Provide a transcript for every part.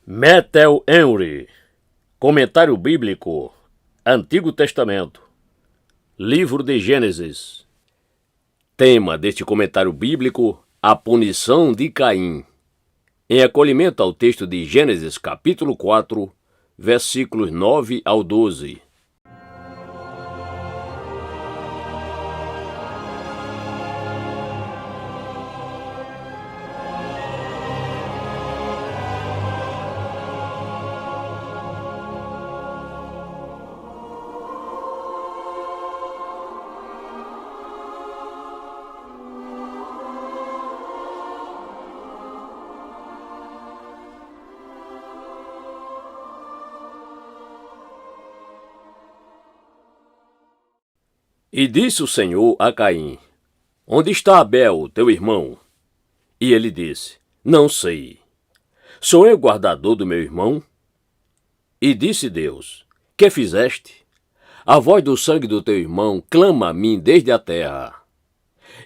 Metel Henry, Comentário Bíblico, Antigo Testamento, Livro de Gênesis. Tema deste comentário bíblico, a punição de Caim. Em acolhimento ao texto de Gênesis capítulo 4, versículos 9 ao 12. E disse o Senhor a Caim: Onde está Abel, teu irmão? E ele disse: Não sei. Sou eu guardador do meu irmão? E disse Deus: Que fizeste? A voz do sangue do teu irmão clama a mim desde a terra.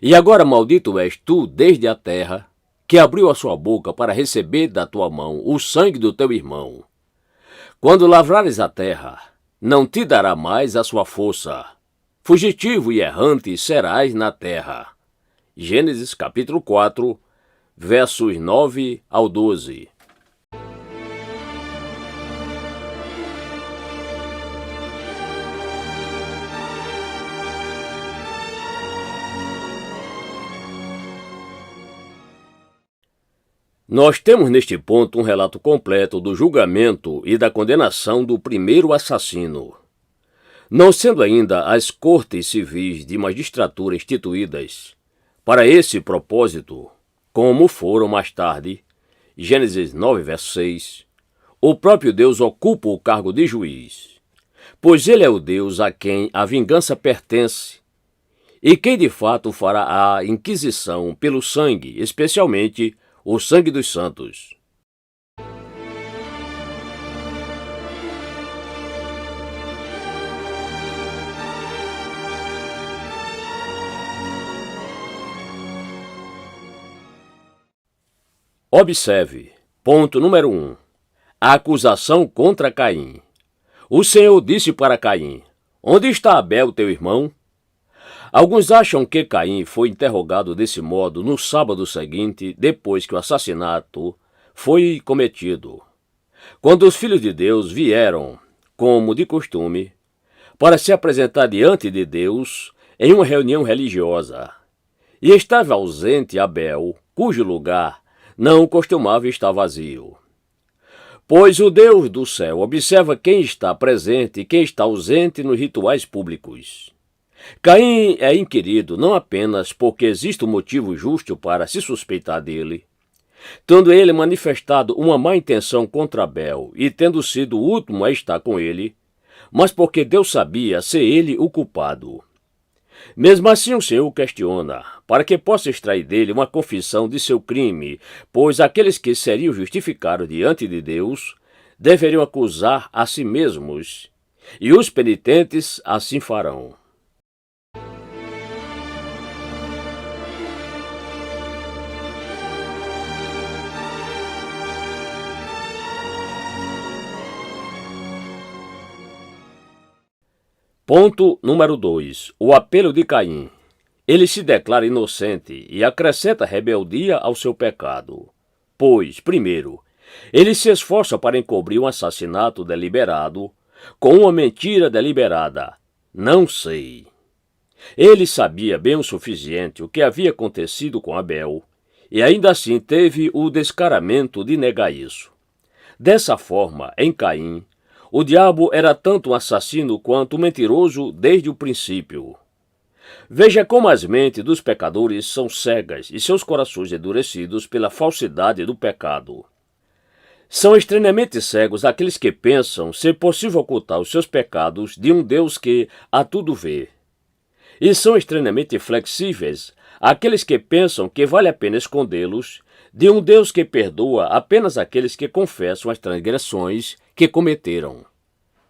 E agora maldito és tu desde a terra, que abriu a sua boca para receber da tua mão o sangue do teu irmão. Quando lavrares a terra, não te dará mais a sua força. Fugitivo e errante serás na terra. Gênesis capítulo 4, versos 9 ao 12. Nós temos neste ponto um relato completo do julgamento e da condenação do primeiro assassino. Não sendo ainda as cortes civis de magistratura instituídas para esse propósito, como foram mais tarde, Gênesis 9, verso 6, o próprio Deus ocupa o cargo de juiz, pois ele é o Deus a quem a vingança pertence e quem de fato fará a inquisição pelo sangue, especialmente o sangue dos santos. Observe, ponto número 1. A acusação contra Caim. O Senhor disse para Caim: Onde está Abel, teu irmão? Alguns acham que Caim foi interrogado desse modo no sábado seguinte, depois que o assassinato foi cometido. Quando os filhos de Deus vieram, como de costume, para se apresentar diante de Deus em uma reunião religiosa, e estava ausente Abel, cujo lugar não costumava estar vazio. Pois o Deus do céu observa quem está presente e quem está ausente nos rituais públicos. Caim é inquirido não apenas porque existe um motivo justo para se suspeitar dele, tendo ele manifestado uma má intenção contra Abel e tendo sido o último a estar com ele, mas porque Deus sabia ser ele o culpado. Mesmo assim o Senhor o questiona, para que possa extrair dele uma confissão de seu crime, pois aqueles que seriam justificados diante de Deus deveriam acusar a si mesmos, e os penitentes assim farão. Ponto número 2. O apelo de Caim. Ele se declara inocente e acrescenta rebeldia ao seu pecado. Pois, primeiro, ele se esforça para encobrir um assassinato deliberado com uma mentira deliberada. Não sei. Ele sabia bem o suficiente o que havia acontecido com Abel e ainda assim teve o descaramento de negar isso. Dessa forma, em Caim, o diabo era tanto um assassino quanto um mentiroso desde o princípio. Veja como as mentes dos pecadores são cegas e seus corações endurecidos pela falsidade do pecado. São estranhamente cegos aqueles que pensam ser possível ocultar os seus pecados de um Deus que a tudo vê. E são estranhamente flexíveis aqueles que pensam que vale a pena escondê-los de um Deus que perdoa apenas aqueles que confessam as transgressões que cometeram.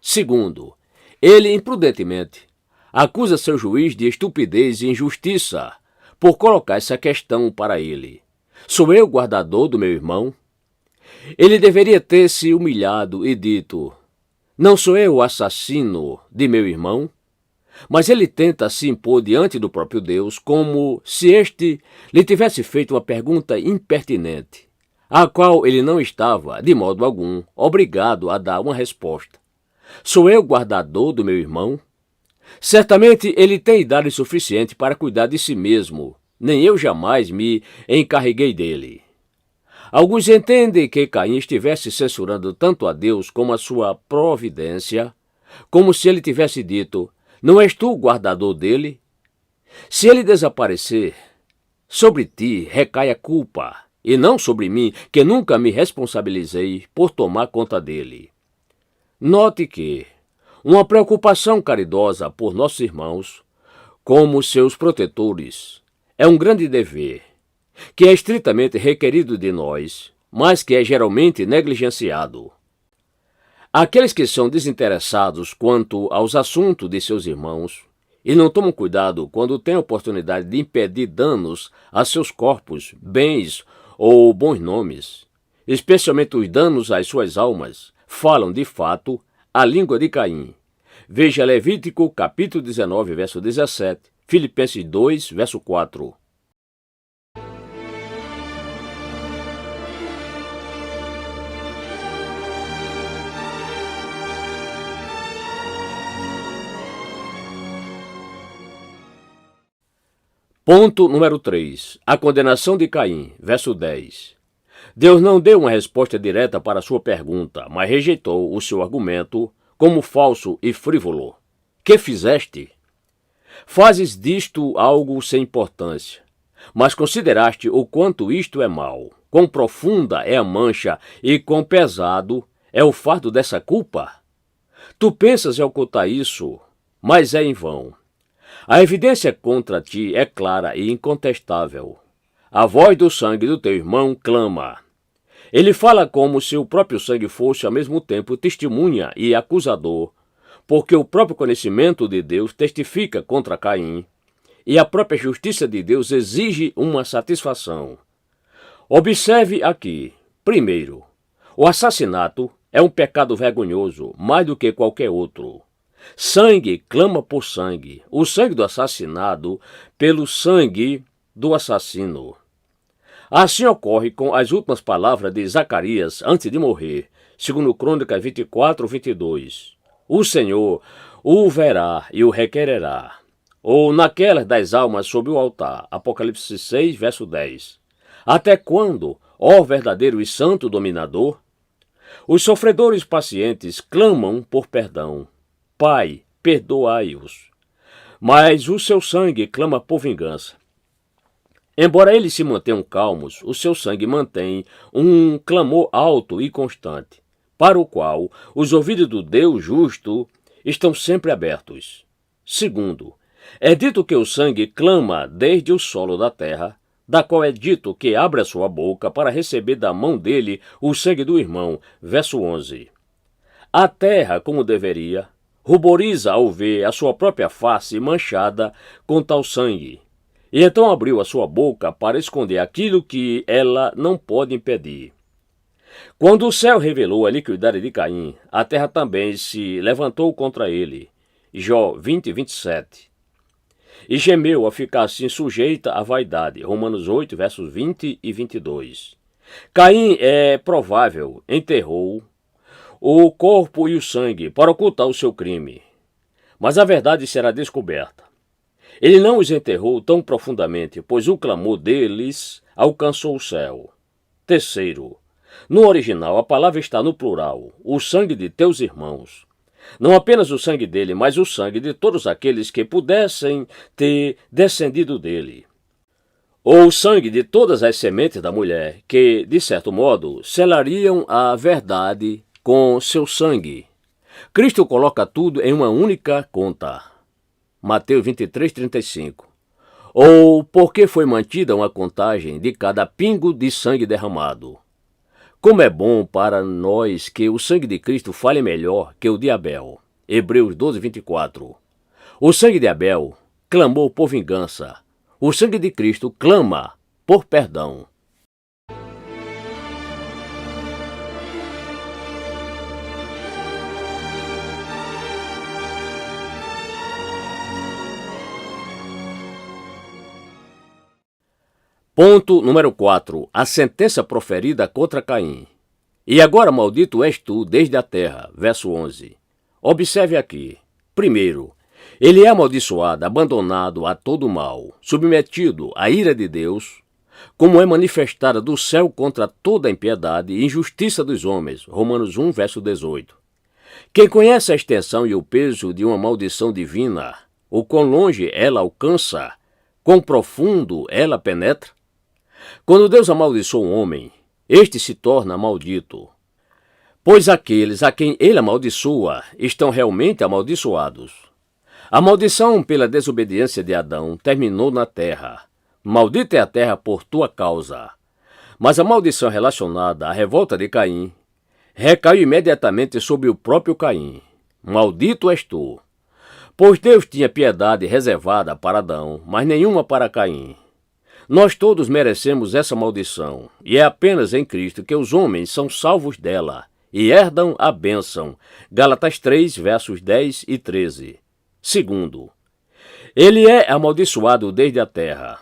Segundo, ele imprudentemente acusa seu juiz de estupidez e injustiça por colocar essa questão para ele: Sou eu guardador do meu irmão? Ele deveria ter se humilhado e dito: não sou eu o assassino de meu irmão? Mas ele tenta se impor diante do próprio Deus como se este lhe tivesse feito uma pergunta impertinente, à qual ele não estava, de modo algum, obrigado a dar uma resposta. Sou eu guardador do meu irmão? Certamente ele tem idade suficiente para cuidar de si mesmo, nem eu jamais me encarreguei dele. Alguns entendem que Caim estivesse censurando tanto a Deus como a sua providência, como se ele tivesse dito: não és tu o guardador dele? Se ele desaparecer, sobre ti recai a culpa, e não sobre mim, que nunca me responsabilizei por tomar conta dele. Note que uma preocupação caridosa por nossos irmãos, como seus protetores, é um grande dever, que é estritamente requerido de nós, mas que é geralmente negligenciado. Aqueles que são desinteressados quanto aos assuntos de seus irmãos e não tomam cuidado quando têm a oportunidade de impedir danos a seus corpos, bens ou bons nomes, especialmente os danos às suas almas, falam, de fato, a língua de Caim. Veja Levítico, capítulo 19, verso 17, Filipenses 2, verso 4. Ponto número 3. A condenação de Caim, verso 10. Deus não deu uma resposta direta para a sua pergunta, mas rejeitou o seu argumento como falso e frívolo. Que fizeste? Fazes disto algo sem importância, mas consideraste o quanto isto é mau, quão profunda é a mancha e quão pesado é o fardo dessa culpa? Tu pensas em ocultar isso, mas é em vão. A evidência contra ti é clara e incontestável. A voz do sangue do teu irmão clama. Ele fala como se o próprio sangue fosse ao mesmo tempo testemunha e acusador, porque o próprio conhecimento de Deus testifica contra Caim, e a própria justiça de Deus exige uma satisfação. Observe aqui, primeiro, o assassinato é um pecado vergonhoso, mais do que qualquer outro. Sangue clama por sangue, o sangue do assassinado pelo sangue do assassino. Assim ocorre com as últimas palavras de Zacarias antes de morrer, segundo Crônicas 24, 22. O Senhor o verá e o requererá. Ou naquelas das almas sob o altar, Apocalipse 6, verso 10. Até quando, ó verdadeiro e santo dominador? Os sofredores pacientes clamam por perdão. Pai, perdoai-os. Mas o seu sangue clama por vingança. Embora eles se mantenham calmos, o seu sangue mantém um clamor alto e constante, para o qual os ouvidos do Deus justo estão sempre abertos. Segundo, é dito que o sangue clama desde o solo da terra, da qual é dito que abre a sua boca para receber da mão dele o sangue do irmão. Verso 11. A terra, como deveria, ruboriza ao ver a sua própria face manchada com tal sangue, e então abriu a sua boca para esconder aquilo que ela não pode impedir. Quando o céu revelou a iniquidade de Caim, a terra também se levantou contra ele. Jó 20, 27. E gemeu a ficar assim sujeita à vaidade. Romanos 8, versos 20 e 22. Caim, é provável, enterrou o corpo e o sangue para ocultar o seu crime. Mas a verdade será descoberta. Ele não os enterrou tão profundamente, pois o clamor deles alcançou o céu. Terceiro, no original a palavra está no plural, o sangue de teus irmãos. Não apenas o sangue dele, mas o sangue de todos aqueles que pudessem ter descendido dele. Ou o sangue de todas as sementes da mulher, que, de certo modo, selariam a verdade com seu sangue. Cristo coloca tudo em uma única conta. Mateus 23, 35. Ou porque foi mantida uma contagem de cada pingo de sangue derramado. Como é bom para nós que o sangue de Cristo fale melhor que o de Abel. Hebreus 12, 24. O sangue de Abel clamou por vingança. O sangue de Cristo clama por perdão. Ponto número 4. A sentença proferida contra Caim. E agora maldito és tu desde a terra. Verso 11. Observe aqui. Primeiro, ele é amaldiçoado, abandonado a todo mal, submetido à ira de Deus, como é manifestada do céu contra toda a impiedade e injustiça dos homens. Romanos 1, verso 18. Quem conhece a extensão e o peso de uma maldição divina, o quão longe ela alcança, quão profundo ela penetra? Quando Deus amaldiçoa um homem, este se torna maldito, pois aqueles a quem ele amaldiçoa estão realmente amaldiçoados. A maldição pela desobediência de Adão terminou na terra. Maldita é a terra por tua causa. Mas a maldição relacionada à revolta de Caim recaiu imediatamente sobre o próprio Caim. Maldito és tu. Pois Deus tinha piedade reservada para Adão, mas nenhuma para Caim. Nós todos merecemos essa maldição, e é apenas em Cristo que os homens são salvos dela e herdam a bênção. Gálatas 3, versos 10 e 13. Segundo, ele é amaldiçoado desde a terra.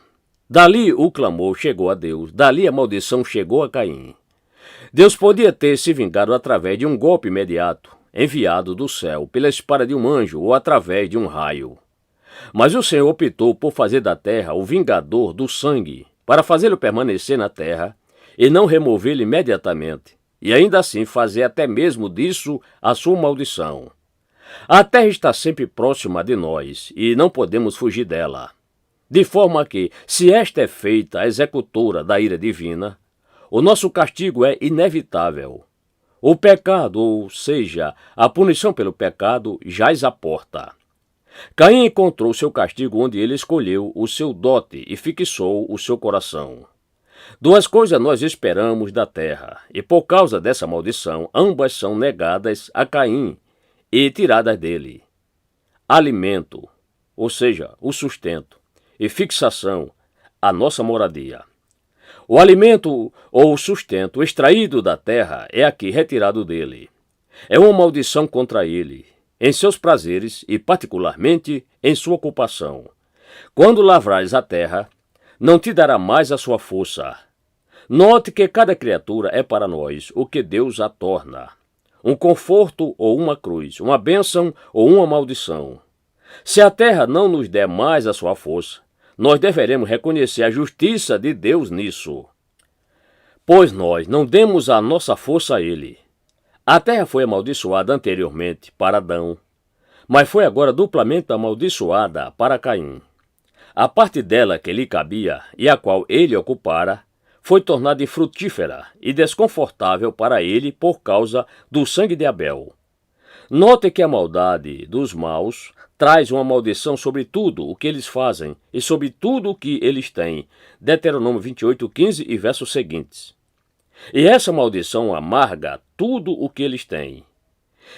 Dali o clamor chegou a Deus, dali a maldição chegou a Caim. Deus podia ter se vingado através de um golpe imediato, enviado do céu pela espada de um anjo ou através de um raio. Mas o Senhor optou por fazer da terra o vingador do sangue, para fazê-lo permanecer na terra e não removê-lo imediatamente, e ainda assim fazer até mesmo disso a sua maldição. A terra está sempre próxima de nós e não podemos fugir dela. De forma que, se esta é feita a executora da ira divina, o nosso castigo é inevitável. O pecado, ou seja, a punição pelo pecado, jaz à porta. Caim encontrou seu castigo onde ele escolheu o seu dote e fixou o seu coração. Duas coisas nós esperamos da terra, e por causa dessa maldição, ambas são negadas a Caim e tiradas dele. Alimento, ou seja, o sustento, e fixação, a nossa moradia. O alimento ou o sustento extraído da terra é aqui retirado dele. É uma maldição contra ele, em seus prazeres e particularmente em sua ocupação. Quando lavrares a terra, não te dará mais a sua força. Note que cada criatura é para nós o que Deus a torna. Um conforto ou uma cruz, uma bênção ou uma maldição. Se a terra não nos der mais a sua força, nós deveremos reconhecer a justiça de Deus nisso. Pois nós não demos a nossa força a ele. A terra foi amaldiçoada anteriormente para Adão, mas foi agora duplamente amaldiçoada para Caim. A parte dela que lhe cabia e a qual ele ocupara foi tornada infrutífera e desconfortável para ele por causa do sangue de Abel. Note que a maldade dos maus traz uma maldição sobre tudo o que eles fazem e sobre tudo o que eles têm. Deuteronômio 28, 15 e versos seguintes. E essa maldição amarga tudo o que eles têm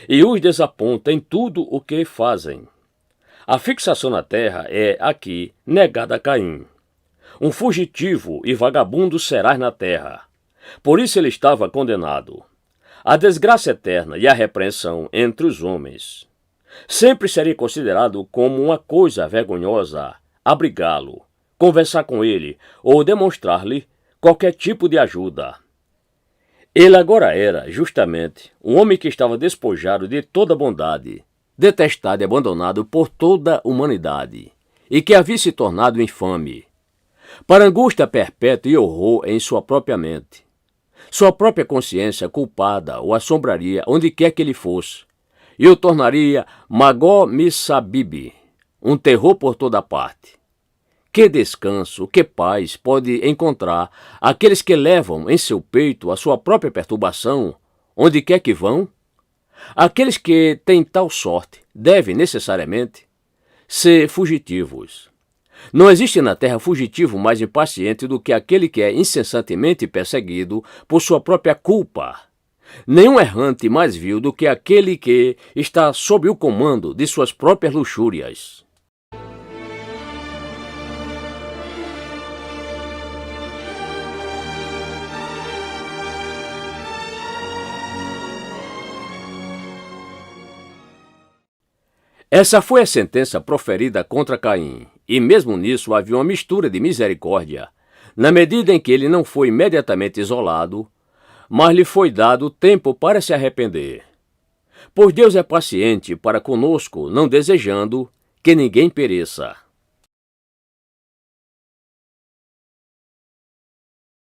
e os desaponta em tudo o que fazem. A fixação na terra é, aqui, negada a Caim. Um fugitivo e vagabundo serás na terra. Por isso ele estava condenado. A desgraça eterna e a repreensão entre os homens. Sempre serei considerado como uma coisa vergonhosa abrigá-lo, conversar com ele ou demonstrar-lhe qualquer tipo de ajuda. Ele agora era, justamente, um homem que estava despojado de toda bondade, detestado e abandonado por toda a humanidade, e que havia se tornado infame, para angústia perpétua e horror em sua própria mente. Sua própria consciência culpada o assombraria onde quer que ele fosse, e o tornaria Magó-Missabib, um terror por toda parte. Que descanso, que paz pode encontrar aqueles que levam em seu peito a sua própria perturbação, onde quer que vão? Aqueles que têm tal sorte devem necessariamente ser fugitivos. Não existe na terra fugitivo mais impaciente do que aquele que é incessantemente perseguido por sua própria culpa. Nenhum errante mais vil do que aquele que está sob o comando de suas próprias luxúrias. Essa foi a sentença proferida contra Caim, e mesmo nisso havia uma mistura de misericórdia. na medida em que ele não foi imediatamente isolado, mas lhe foi dado tempo para se arrepender. Pois Deus é paciente para conosco, não desejando que ninguém pereça,